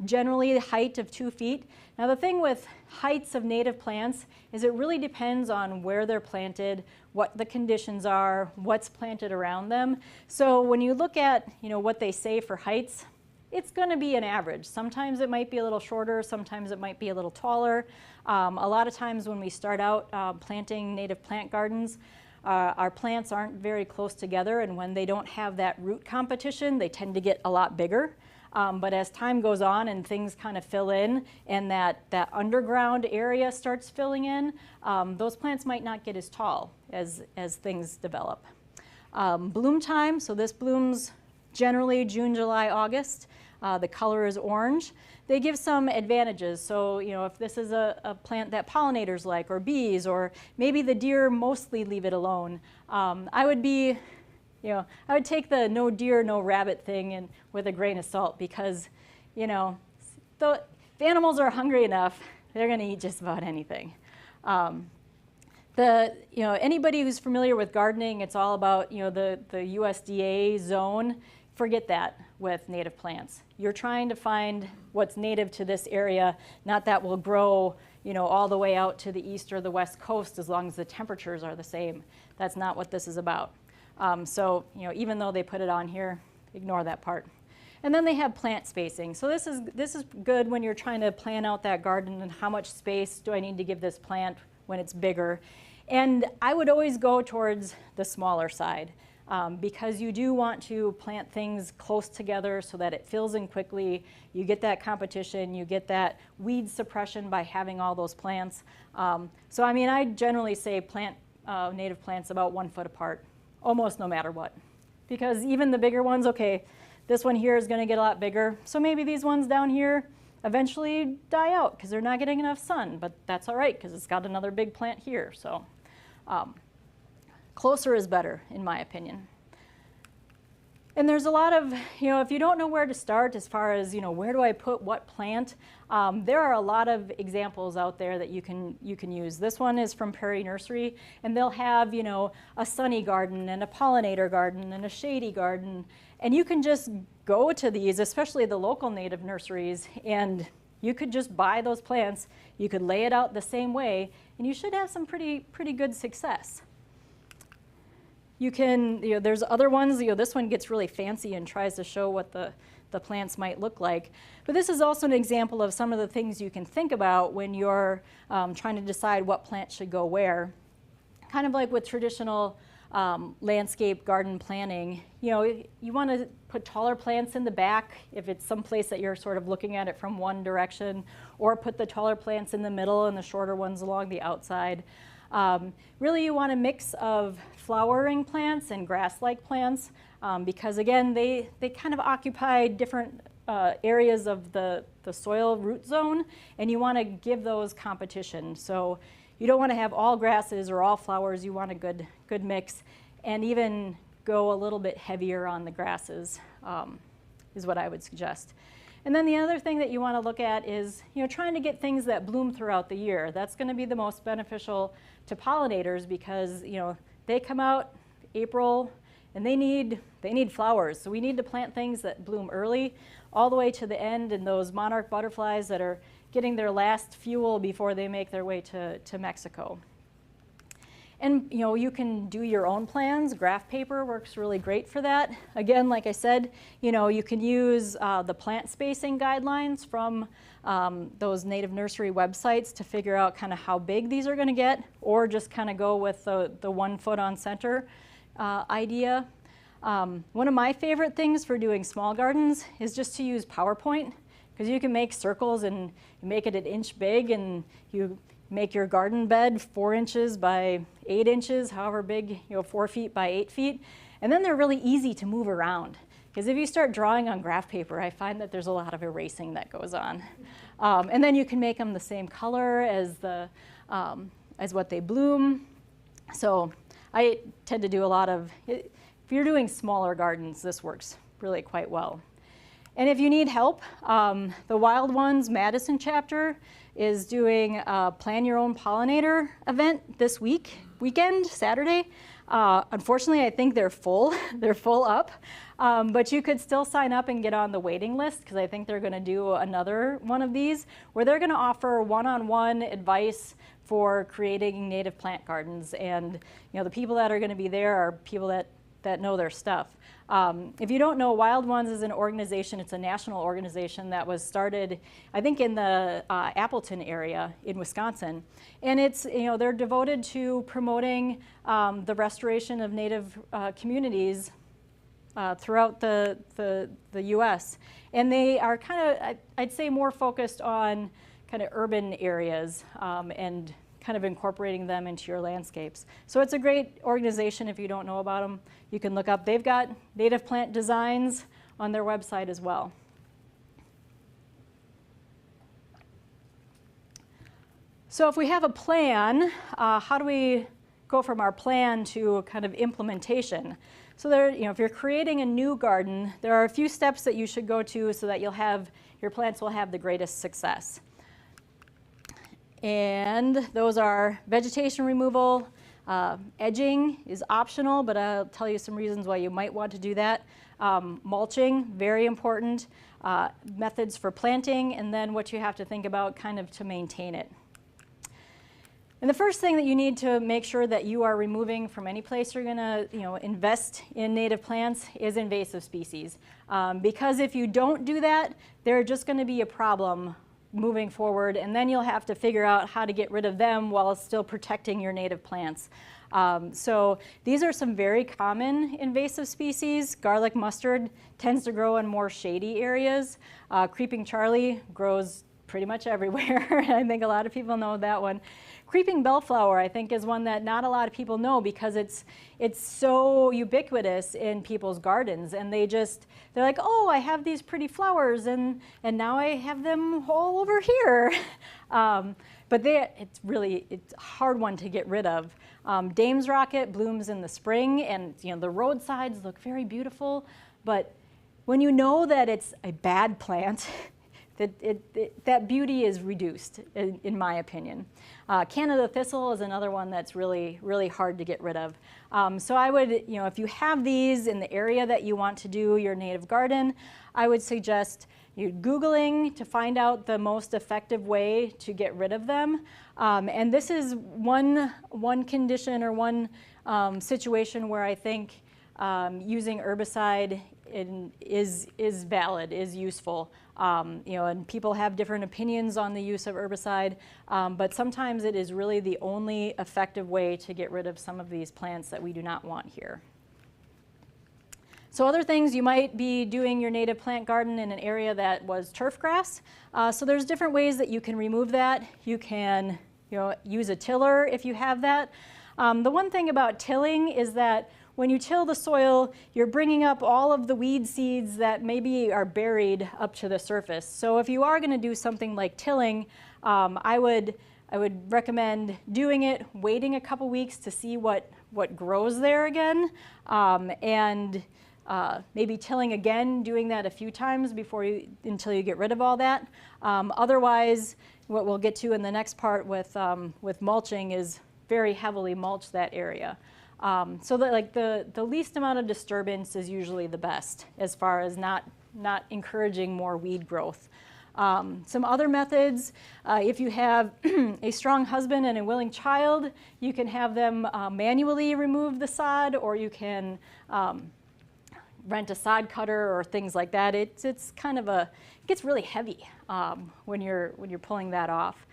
Generally the height of 2 feet. Now the thing with heights of native plants is it really depends on where they're planted, what the conditions are, what's planted around them. So when you look at what they say for heights, it's going to be an average. Sometimes it might be a little shorter, sometimes it might be a little taller. A lot of times when we start out planting native plant gardens, our plants aren't very close together, and when they don't have that root competition, they tend to get a lot bigger. But as time goes on and things kind of fill in, and that underground area starts filling in, those plants might not get as tall as things develop. Bloom time, so this blooms generally June, July, August. The color is orange. they give some advantages. So, if this is a plant that pollinators like, or bees, or maybe the deer mostly leave it alone, I would take the no deer, no rabbit thing and with a grain of salt, because, if animals are hungry enough, they're going to eat just about anything. Anybody who's familiar with gardening, it's all about, the USDA zone. Forget that with native plants. You're trying to find what's native to this area, not that will grow, all the way out to the east or the west coast as long as the temperatures are the same. That's not what this is about. So, even though they put it on here, ignore that part. And then they have plant spacing. So this is good when you're trying to plan out that garden and how much space do I need to give this plant when it's bigger. And I would always go towards the smaller side, because you do want to plant things close together so that it fills in quickly. You get that competition, you get that weed suppression by having all those plants. So I generally say plant native plants about 1 foot apart, almost no matter what. Because even the bigger ones, okay, this one here is going to get a lot bigger, so maybe these ones down here eventually die out because they're not getting enough sun, but that's all right because it's got another big plant here. So closer is better, in my opinion. And there's a lot of, if you don't know where to start as far as, where do I put what plant, there are a lot of examples out there that you can use. This one is from Prairie Nursery, and they'll have, a sunny garden and a pollinator garden and a shady garden. And you can just go to these, especially the local native nurseries, and you could just buy those plants. You could lay it out the same way, and you should have some pretty good success. You can, there's other ones, this one gets really fancy and tries to show what the plants might look like. But this is also an example of some of the things you can think about when you're trying to decide what plant should go where. Kind of like with traditional landscape garden planning, you want to put taller plants in the back if it's some place that you're sort of looking at it from one direction, or put the taller plants in the middle and the shorter ones along the outside. Really, you want a mix of flowering plants and grass-like plants, because again, they kind of occupy different areas of the soil root zone, and you want to give those competition. So you don't want to have all grasses or all flowers. You want a good mix, and even go a little bit heavier on the grasses is what I would suggest. And then the other thing that you want to look at is, trying to get things that bloom throughout the year. That's going to be the most beneficial to pollinators because, they come out April and they need flowers. So we need to plant things that bloom early all the way to the end, and those monarch butterflies that are getting their last fuel before they make their way to Mexico. And you can do your own plans. Graph paper works really great for that. Again, like I said, you can use the plant spacing guidelines from those native nursery websites to figure out kind of how big these are going to get, or just kind of go with the 1 foot on center idea. One of my favorite things for doing small gardens is just to use PowerPoint, because you can make circles and you make it an inch big, and you make your garden bed 4 inches by 8 inches, however big, 4 feet by 8 feet. And then they're really easy to move around. Because if you start drawing on graph paper, I find that there's a lot of erasing that goes on. And then you can make them the same color as what they bloom. So I tend to do a lot of, if you're doing smaller gardens, this works really quite well. And if you need help, the Wild Ones Madison chapter is doing a Plan Your Own Pollinator event this weekend, Saturday. Unfortunately, I think they're full. They're full up. But you could still sign up and get on the waiting list, because I think they're going to do another one of these where they're going to offer one-on-one advice for creating native plant gardens. And the people that are going to be there are people that know their stuff. If you don't know, Wild Ones is an organization. It's a national organization that was started, I think, in the Appleton area in Wisconsin. And it's, they're devoted to promoting the restoration of native communities throughout the U.S. And they are kind of, I'd say, more focused on kind of urban areas and kind of incorporating them into your landscapes. So it's a great organization. If you don't know about them, you can look up. They've got native plant designs on their website as well. So if we have a plan, how do we go from our plan to kind of implementation? So there, if you're creating a new garden, there are a few steps that you should go to so that your plants will have the greatest success. And those are vegetation removal. Edging is optional, but I'll tell you some reasons why you might want to do that. Mulching, very important. Methods for planting, and then what you have to think about kind of to maintain it. And the first thing that you need to make sure that you are removing from any place you're going to invest in native plants is invasive species. Because if you don't do that, they're just going to be a problem moving forward, and then you'll have to figure out how to get rid of them while still protecting your native plants. So these are some very common invasive species. Garlic mustard tends to grow in more shady areas. Creeping Charlie grows pretty much everywhere. I think a lot of people know that one. Creeping bellflower, I think, is one that not a lot of people know because it's so ubiquitous in people's gardens, and they're like, oh, I have these pretty flowers, and now I have them all over here. But it's a hard one to get rid of. Dame's rocket blooms in the spring, and the roadsides look very beautiful, but when you know that it's a bad plant, that beauty is reduced, in my opinion. Canada thistle is another one that's really, really hard to get rid of. So I would, if you have these in the area that you want to do your native garden, I would suggest you Googling to find out the most effective way to get rid of them. And this is one condition or one situation where I think using herbicide is valid, is useful. And people have different opinions on the use of herbicide, but sometimes it is really the only effective way to get rid of some of these plants that we do not want here. So other things, you might be doing your native plant garden in an area that was turf grass. So there's different ways that you can remove that. You can use a tiller if you have that. The one thing about tilling is that when you till the soil, you're bringing up all of the weed seeds that maybe are buried up to the surface. So if you are going to do something like tilling, I would recommend doing it, waiting a couple weeks to see what grows there again, and maybe tilling again, doing that a few times until you get rid of all that. Otherwise, what we'll get to in the next part with mulching is very heavily mulch that area. So that the least amount of disturbance is usually the best as far as not encouraging more weed growth. Some other methods, if you have a strong husband and a willing child, you can have them manually remove the sod, or you can rent a sod cutter or things like that. It's kind of it gets really heavy when you're pulling that off.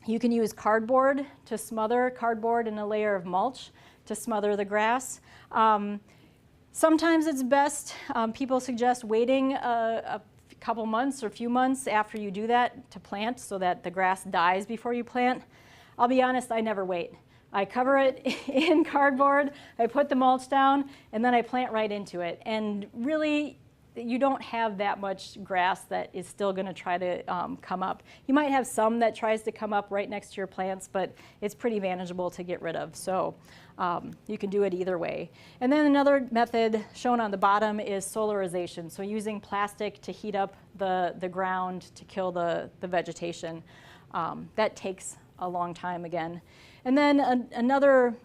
You can use cardboard in a layer of mulch to smother the grass. Sometimes it's best, people suggest waiting a couple months or a few months after you do that to plant so that the grass dies before you plant. I'll be honest, I never wait. I cover it in cardboard, I put the mulch down, and then I plant right into it. And really, you don't have that much grass that is still going to try to come up. You might have some that tries to come up right next to your plants, but it's pretty manageable to get rid of. So you can do it either way. And then another method shown on the bottom is solarization. So using plastic to heat up the ground to kill the vegetation. That takes a long time again. And then another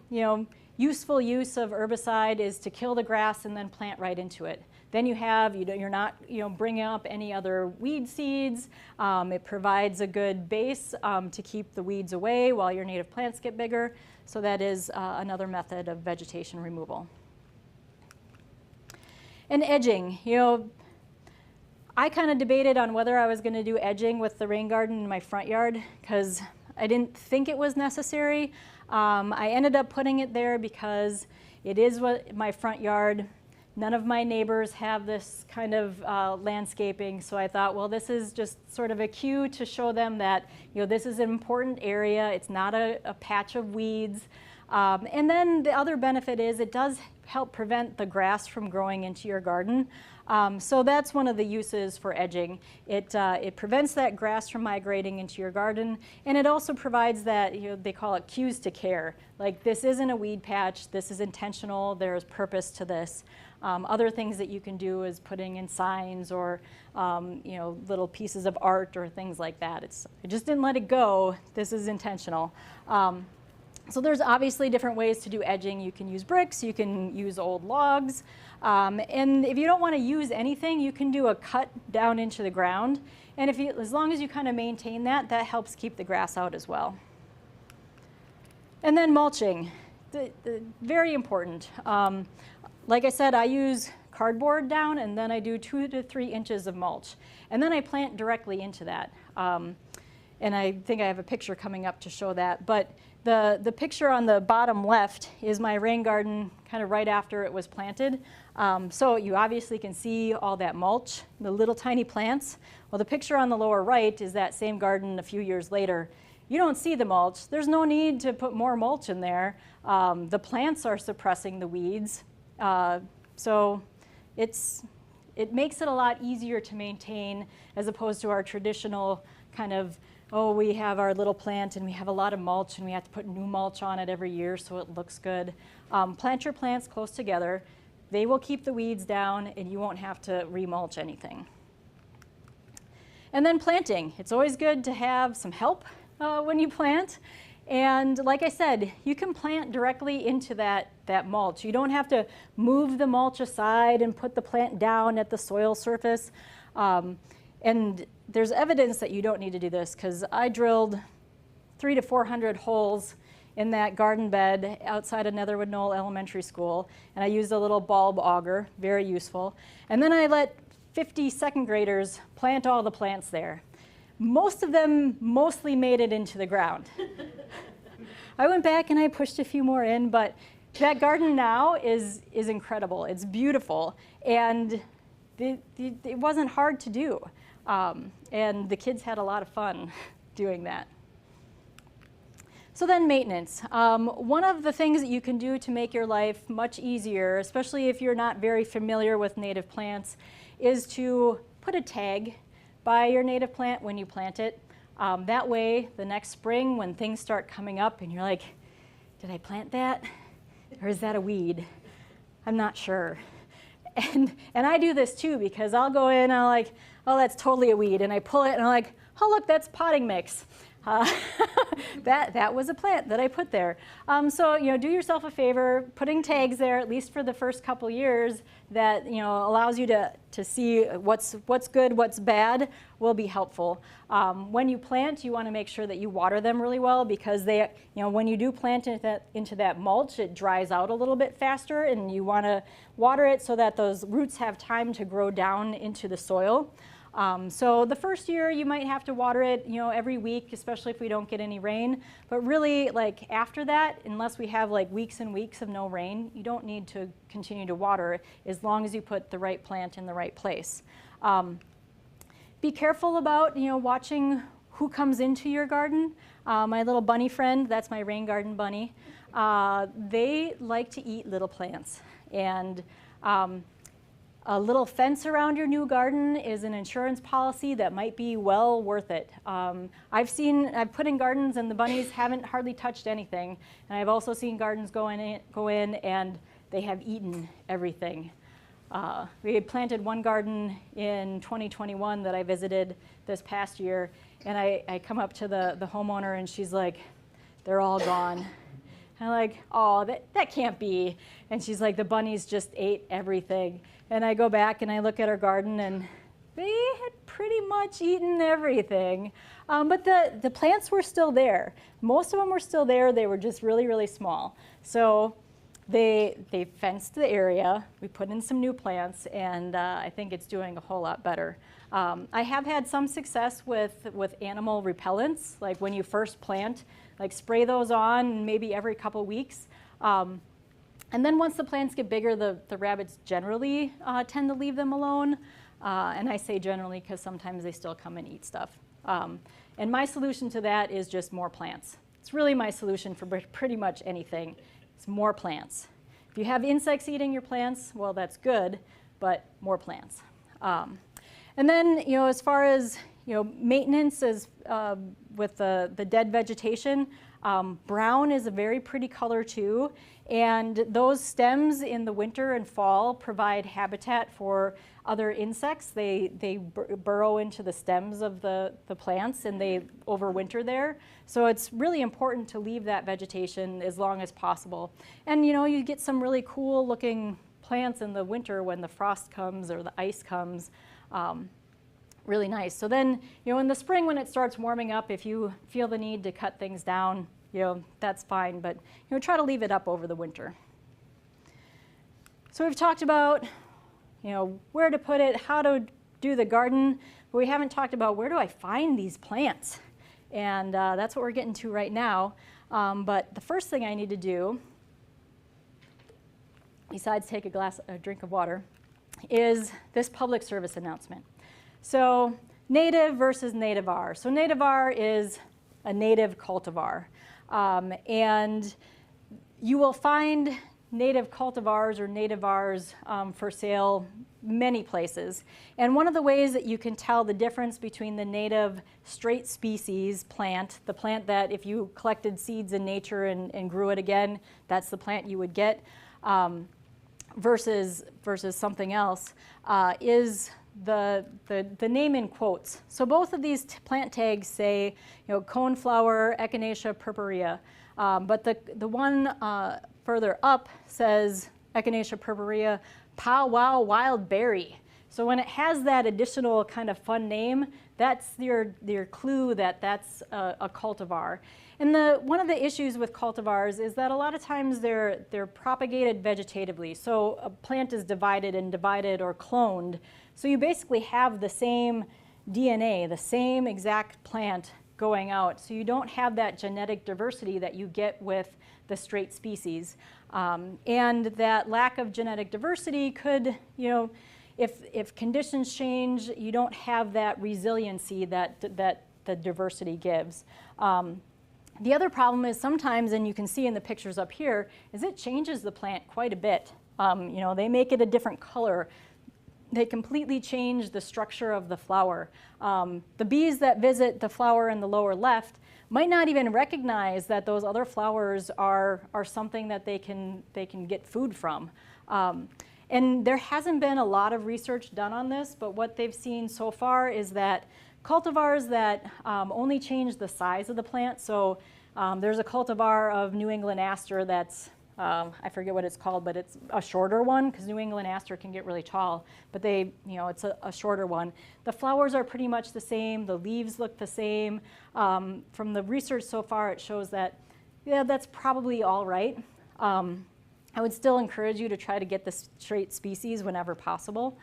useful use of herbicide is to kill the grass and then plant right into it. Then you're not bringing up any other weed seeds. It provides a good base to keep the weeds away while your native plants get bigger. So that is another method of vegetation removal. And edging, I kind of debated on whether I was going to do edging with the rain garden in my front yard because I didn't think it was necessary. I ended up putting it there because it is my front yard. None of my neighbors have this kind of landscaping, so I thought, well, this is just sort of a cue to show them that this is an important area. It's not a patch of weeds. And then the other benefit is it does help prevent the grass from growing into your garden. So that's one of the uses for edging. It prevents that grass from migrating into your garden, and it also provides that, they call it cues to care. Like, this isn't a weed patch, this is intentional, there's purpose to this. Other things that you can do is putting in signs or little pieces of art or things like that. I just didn't let it go, this is intentional. So there's obviously different ways to do edging. You can use bricks, you can use old logs, and if you don't want to use anything, you can do a cut down into the ground. And as long as you kind of maintain that, that helps keep the grass out as well. And then mulching, very important. Like I said, I use cardboard down, and then I do 2 to 3 inches of mulch. And then I plant directly into that. And I think I have a picture coming up to show that. But the picture on the bottom left is my rain garden kind of right after it was planted. So you obviously can see all that mulch, the little tiny plants. Well, the picture on the lower right is that same garden a few years later. You don't see the mulch. There's no need to put more mulch in there. The plants are suppressing the weeds. So it makes it a lot easier to maintain as opposed to our traditional kind of, oh, we have our little plant and we have a lot of mulch and we have to put new mulch on it every year so it looks good. Plant your plants close together. They will keep the weeds down and you won't have to remulch anything. And then planting. It's always good to have some help when you plant. And like I said, you can plant directly into that mulch. You don't have to move the mulch aside and put the plant down at the soil surface. And there's evidence that you don't need to do this because I drilled 300 to 400 holes in that garden bed outside of Netherwood Knoll Elementary School, and I used a little bulb auger, very useful. And then I let 50 second graders plant all the plants there. Most of them mostly made it into the ground. I went back and I pushed a few more in, but that garden now is incredible. It's beautiful, and it wasn't hard to do. And the kids had a lot of fun doing that. So then maintenance. One of the things that you can do to make your life much easier, especially if you're not very familiar with native plants, is to put a tag by your native plant when you plant it. That way, the next spring when things start coming up and you're like, did I plant that? Or is that a weed? I'm not sure. And I do this too, because I'll go in and I'm like, oh, that's totally a weed. And I pull it and I'm like, oh, look, that's potting mix. That was a plant that I put there. So do yourself a favor, putting tags there, at least for the first couple years, that allows you to see what's good, what's bad, will be helpful. When you plant, you want to make sure that you water them really well, because they, when you do plant into that mulch, it dries out a little bit faster, and you want to water it so that those roots have time to grow down into the soil. So the first year you might have to water it, every week, especially if we don't get any rain. But really, like after that, unless we have like weeks and weeks of no rain, you don't need to continue to water as long as you put the right plant in the right place. Be careful about, watching who comes into your garden. My little bunny friend, that's my rain garden bunny. They like to eat little plants, and a little fence around your new garden is an insurance policy that might be well worth it. I've put in gardens and the bunnies haven't hardly touched anything. And I've also seen gardens go in and they have eaten everything. We had planted one garden in 2021 that I visited this past year, and I come up to the homeowner and she's like, they're all gone. And I'm like, oh, that can't be. And she's like, the bunnies just ate everything. And I go back and I look at her garden and they had pretty much eaten everything. But the plants were still there. Most of them were still there. They were just really, really small. So they fenced the area. We put in some new plants, and I think it's doing a whole lot better. I have had some success with animal repellents, like when you first plant, like spray those on maybe every couple weeks. And then once the plants get bigger, the rabbits generally tend to leave them alone. And I say generally because sometimes they still come and eat stuff. And my solution to that is just more plants. It's really my solution for pretty much anything. It's more plants. If you have insects eating your plants, well, that's good. but more plants. And then, as far as maintenance is with the dead vegetation, brown is a very pretty color too, and those stems in the winter and fall provide habitat for other insects. They burrow into the stems of the plants and they overwinter there. So it's really important to leave that vegetation as long as possible. And you get some really cool looking plants in the winter when the frost comes or the ice comes. Really nice. So then, in the spring when it starts warming up, if you feel the need to cut things down, that's fine, but try to leave it up over the winter. So we've talked about, where to put it, how to do the garden, but we haven't talked about where do I find these plants? And that's what we're getting to right now. But the first thing I need to do, besides take a drink of water, is this public service announcement. So native versus nativar. So nativar is a native cultivar. And you will find native cultivars or nativars for sale many places. And one of the ways that you can tell the difference between the native straight species plant, the plant that if you collected seeds in nature and grew it again, that's the plant you would get, versus something else, is the name in quotes. So both of these plant tags say, coneflower, Echinacea purpurea, but the one further up says Echinacea purpurea, pow wow wild berry. So when it has that additional kind of fun name, that's your clue that that's a cultivar. And one of the issues with cultivars is that a lot of times they're propagated vegetatively. So a plant is divided or cloned. So you basically have the same DNA, the same exact plant going out. So you don't have that genetic diversity that you get with the straight species. And that lack of genetic diversity could, if conditions change, you don't have that resiliency that the diversity gives. The other problem is sometimes, and you can see in the pictures up here, is it changes the plant quite a bit. They make it a different color. They completely change the structure of the flower. The bees that visit the flower in the lower left might not even recognize that those other flowers are something that they can get food from. And there hasn't been a lot of research done on this, but what they've seen so far is that cultivars that only change the size of the plant, so there's a cultivar of New England aster that's, I forget what it's called, but it's a shorter one, because New England aster can get really tall, but it's a shorter one. The flowers are pretty much the same, the leaves look the same. From the research so far, it shows that, that's probably all right. I would still encourage you to try to get the straight species whenever possible.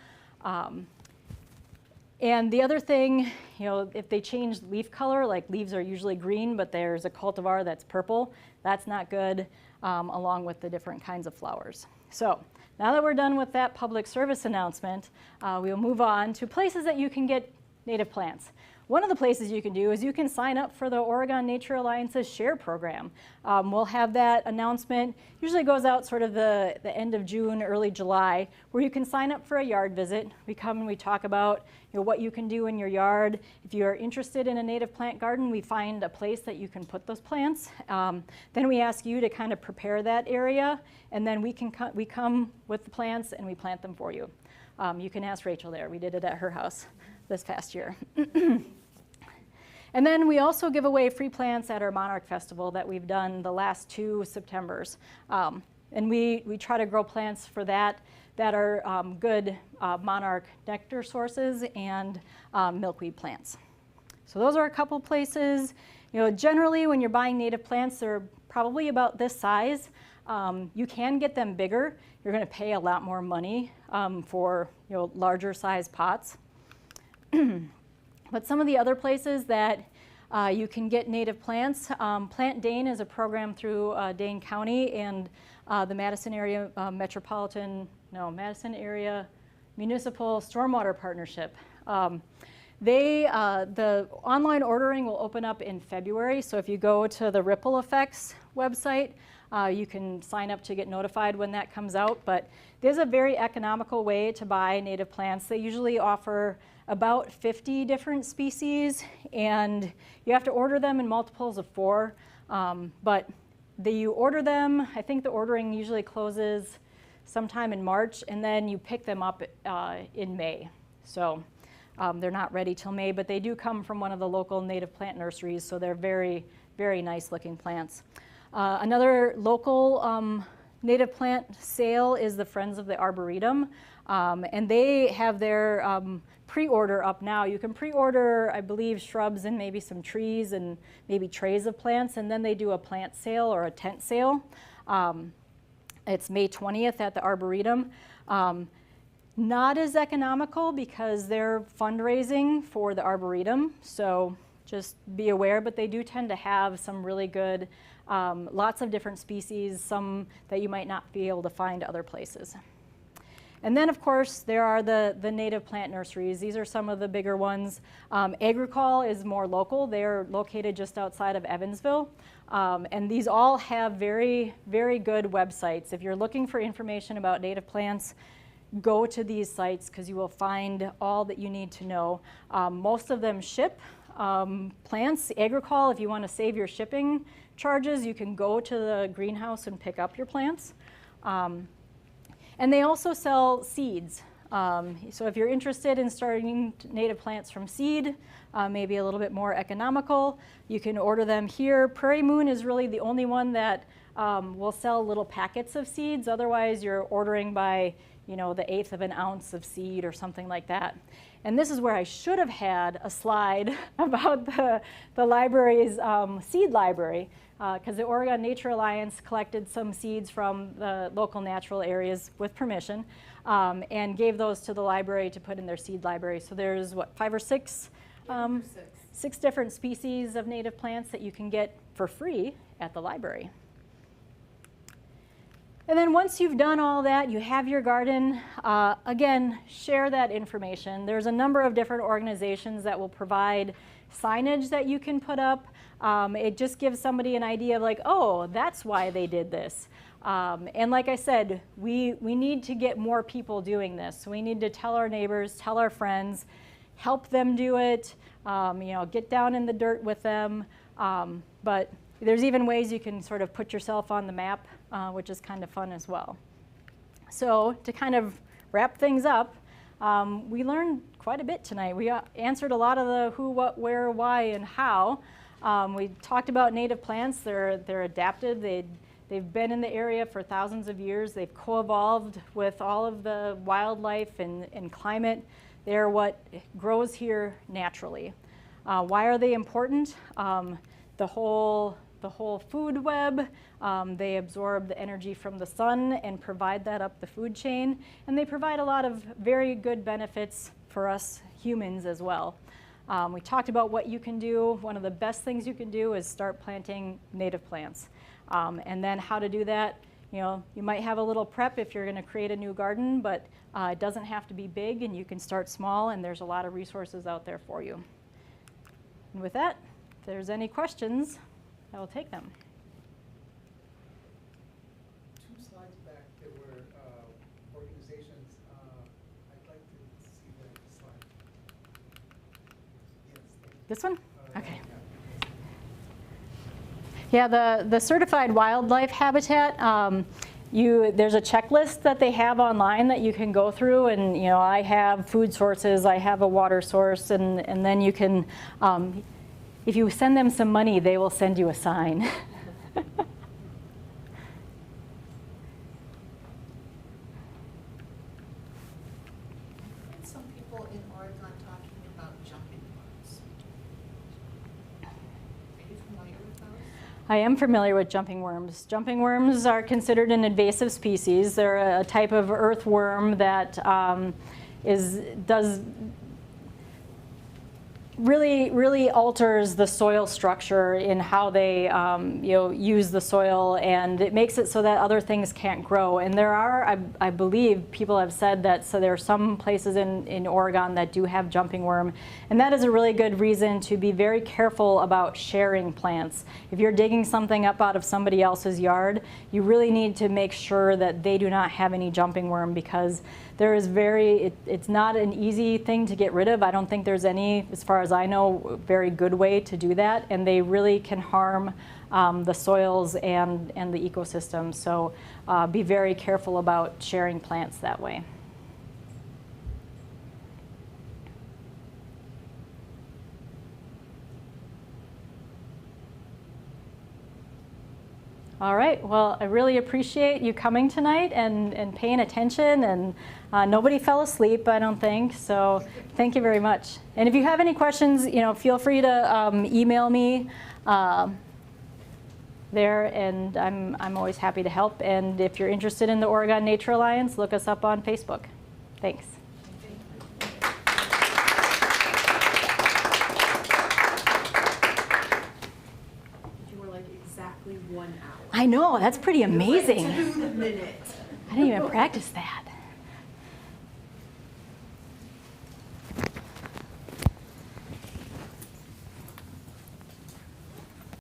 And the other thing, if they change leaf color, like leaves are usually green, but there's a cultivar that's purple, that's not good, along with the different kinds of flowers. So now that we're done with that public service announcement, we'll move on to places that you can get native plants. One of the places you can do is you can sign up for the Oregon Nature Alliance's SHARE program. We'll have that announcement, usually goes out sort of the end of June, early July, where you can sign up for a yard visit. We come and we talk about what you can do in your yard. If you're interested in a native plant garden, we find a place that you can put those plants. Then we ask you to kind of prepare that area, and then we come with the plants and we plant them for you. You can ask Rachel there. We did it at her house this past year. And then we also give away free plants at our Monarch Festival that we've done the last 2 Septembers. And we try to grow plants for that are good monarch nectar sources and milkweed plants. So those are a couple places. Generally when you're buying native plants, they're probably about this size. You can get them bigger. You're going to pay a lot more money for larger size pots. But some of the other places that you can get native plants, Plant Dane is a program through Dane County and the Madison Area Municipal Stormwater Partnership. The online ordering will open up in February, so if you go to the Ripple Effects website, you can sign up to get notified when that comes out. But there's a very economical way to buy native plants. They usually offer about 50 different species, and you have to order them in multiples of 4. But you order them, I think the ordering usually closes sometime in March, and then you pick them up in May. So they're not ready till May, but they do come from one of the local native plant nurseries, so they're very, very nice looking plants. Another local native plant sale is the Friends of the Arboretum, and they have their pre-order up now. You can pre-order, I believe, shrubs and maybe some trees and maybe trays of plants, and then they do a plant sale or a tent sale. It's May 20th at the Arboretum. Not as economical because they're fundraising for the Arboretum, so just be aware, but they do tend to have some really good, lots of different species, some that you might not be able to find other places. And then, of course, there are the native plant nurseries. These are some of the bigger ones. Agricol is more local. They're located just outside of Evansville. And these all have very, very good websites. If you're looking for information about native plants, go to these sites because you will find all that you need to know. Most of them ship plants. Agricol, if you want to save your shipping charges, you can go to the greenhouse and pick up your plants. And they also sell seeds. So if you're interested in starting native plants from seed, maybe a little bit more economical, you can order them here. Prairie Moon is really the only one that will sell little packets of seeds. Otherwise, you're ordering by the 1/8 of an ounce of seed or something like that. And this is where I should have had a slide about the library's seed library, because the Oregon Nature Alliance collected some seeds from the local natural areas with permission and gave those to the library to put in their seed library. So there's, what, 5 or 6? Six different species of native plants that you can get for free at the library. And then once you've done all that, you have your garden, again, share that information. There's a number of different organizations that will provide signage that you can put up. It just gives somebody an idea of like, oh, that's why they did this. And like I said, we need to get more people doing this. So we need to tell our neighbors, tell our friends, help them do it, get down in the dirt with them. But there's even ways you can sort of put yourself on the map, which is kind of fun as well. So to kind of wrap things up, we learned quite a bit tonight. We answered a lot of the who, what, where, why, and how. We talked about native plants. They're adapted. They've been in the area for thousands of years. They've co-evolved with all of the wildlife and climate. They're what grows here naturally. Why are they important? The whole food web, they absorb the energy from the sun and provide that up the food chain. And they provide a lot of very good benefits for us humans as well. We talked about what you can do. One of the best things you can do is start planting native plants. And then how to do that, you might have a little prep if you're going to create a new garden, but it doesn't have to be big, and you can start small, and there's a lot of resources out there for you. And with that, if there's any questions, I will take them. 2 slides back, there were organizations. I'd like to see that slide. Yes. This one? Okay. Yeah, the certified wildlife habitat, there's a checklist that they have online that you can go through, and I have food sources, I have a water source, and then you can, if you send them some money, they will send you a sign. Some people in Oregon talking about jumping worms. Are you familiar with those? I am familiar with jumping worms. Jumping worms are considered an invasive species. They're a type of earthworm that really alters the soil structure in how they use the soil, and it makes it so that other things can't grow. And there are, I believe, people have said that, so there are some places in Oregon that do have jumping worm, and that is a really good reason to be very careful about sharing plants. If you're digging something up out of somebody else's yard, you really need to make sure that they do not have any jumping worm, because there is it's not an easy thing to get rid of. I don't think there's any, as far as I know, very good way to do that, and they really can harm the soils and the ecosystem. So be very careful about sharing plants that way. All right, well, I really appreciate you coming tonight and paying attention, and nobody fell asleep, I don't think, so thank you very much. And if you have any questions, feel free to email me there, and I'm always happy to help. And if you're interested in the Oregon Nature Alliance, look us up on Facebook. Thanks. You were like exactly 1 hour. I know, that's pretty amazing. To the minute. I didn't even practice that.